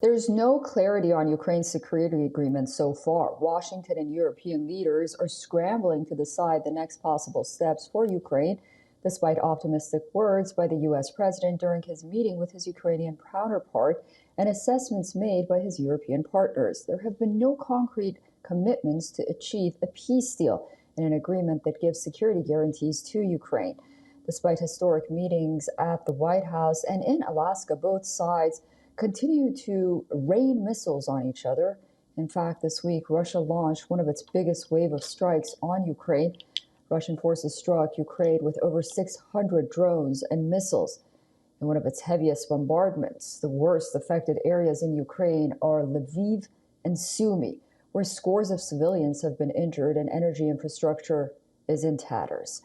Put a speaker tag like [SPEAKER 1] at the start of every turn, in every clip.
[SPEAKER 1] There's no clarity on Ukraine's security agreement so far. Washington and European leaders are scrambling to decide the next possible steps for Ukraine, despite optimistic words by the U.S. president during his meeting with his Ukrainian counterpart and assessments made by his European partners. There have been no concrete commitments to achieve a peace deal and an agreement that gives security guarantees to Ukraine. Despite historic meetings at the White House and in Alaska, both sides continue to rain missiles on each other. In fact, this week, Russia launched one of its biggest wave of strikes on Ukraine. Russian forces struck Ukraine with over 600 drones and missiles in one of its heaviest bombardments. The worst affected areas in Ukraine are Lviv and Sumy, where scores of civilians have been injured and energy infrastructure is in tatters.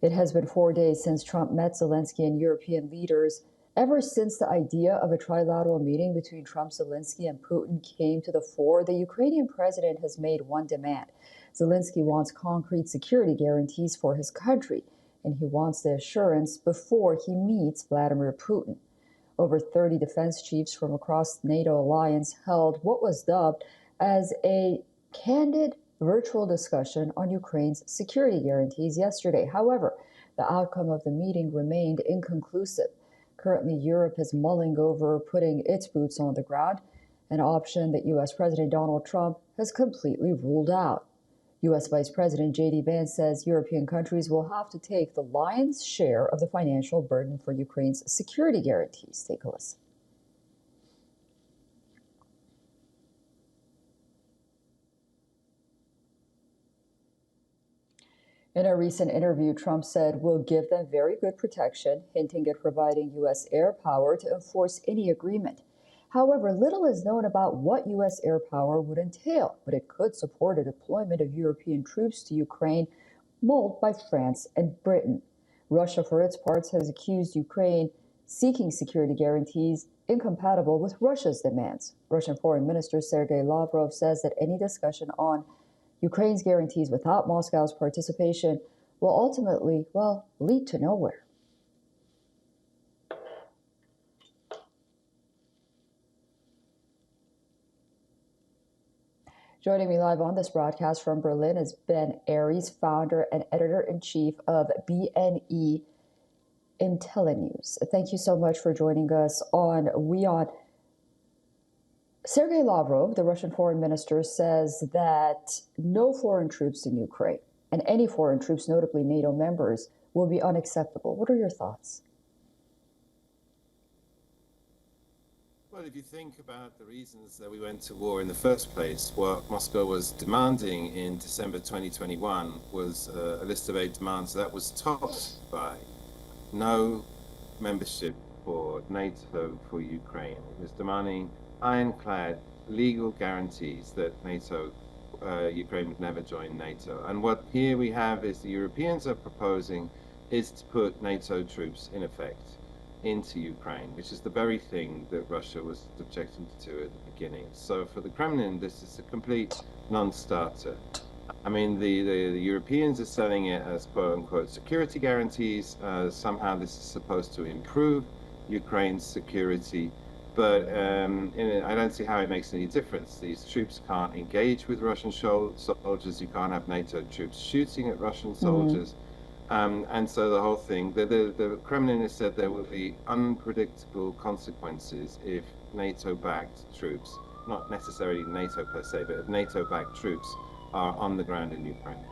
[SPEAKER 1] It has been 4 days since Trump met Zelensky and European leaders. Ever since the idea of a trilateral meeting between Trump, Zelensky, and Putin came to the fore, the Ukrainian president has made one demand. Zelensky wants concrete security guarantees for his country, and he wants the assurance before he meets Vladimir Putin. Over 30 defense chiefs from across the NATO alliance held what was dubbed as a candid virtual discussion on Ukraine's security guarantees yesterday. However, the outcome of the meeting remained inconclusive. Currently, Europe is mulling over putting its boots on the ground, an option that U.S. President Donald Trump has completely ruled out. U.S. Vice President J.D. Vance says European countries will have to take the lion's share of the financial burden for Ukraine's security guarantees. Take a listen. In a recent interview, Trump said, "We'll give them very good protection," hinting at providing U.S. air power to enforce any agreement. However, little is known about what U.S. air power would entail, but it could support a deployment of European troops to Ukraine, mulled by France and Britain. Russia, for its part, has accused Ukraine seeking security guarantees incompatible with Russia's demands. Russian Foreign Minister Sergei Lavrov says that any discussion on Ukraine's guarantees without Moscow's participation will ultimately, lead to nowhere. Joining me live on this broadcast from Berlin is Ben Aries, founder and editor-in-chief of BNE IntelliNews. Thank you so much for joining us on WION. Sergei Lavrov, the Russian foreign minister, says that no foreign troops in Ukraine and any foreign troops, notably NATO members, will be unacceptable. What are your thoughts?
[SPEAKER 2] Well, if you think about the reasons that we went to war in the first place, what Moscow was demanding in December 2021 was a list of 8 demands that was topped by no membership for NATO for Ukraine. It was demanding ironclad legal guarantees that Ukraine would never join NATO. And what here we have is the Europeans are proposing is to put NATO troops in effect into Ukraine, which is the very thing that Russia was objecting to at the beginning. So for the Kremlin, this is a complete non-starter. I mean, the Europeans are selling it as quote-unquote security guarantees. Somehow this is supposed to improve Ukraine's security. But I don't see how it makes any difference. These troops can't engage with Russian soldiers. You can't have NATO troops shooting at Russian soldiers. And so the whole thing, the Kremlin has said there will be unpredictable consequences if NATO-backed troops, not necessarily NATO per se, but if NATO-backed troops are on the ground in Ukraine.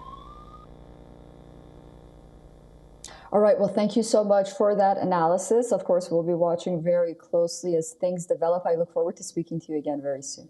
[SPEAKER 1] All right, well, thank you so much for that analysis. Of course, we'll be watching very closely as things develop. I look forward to speaking to you again very soon.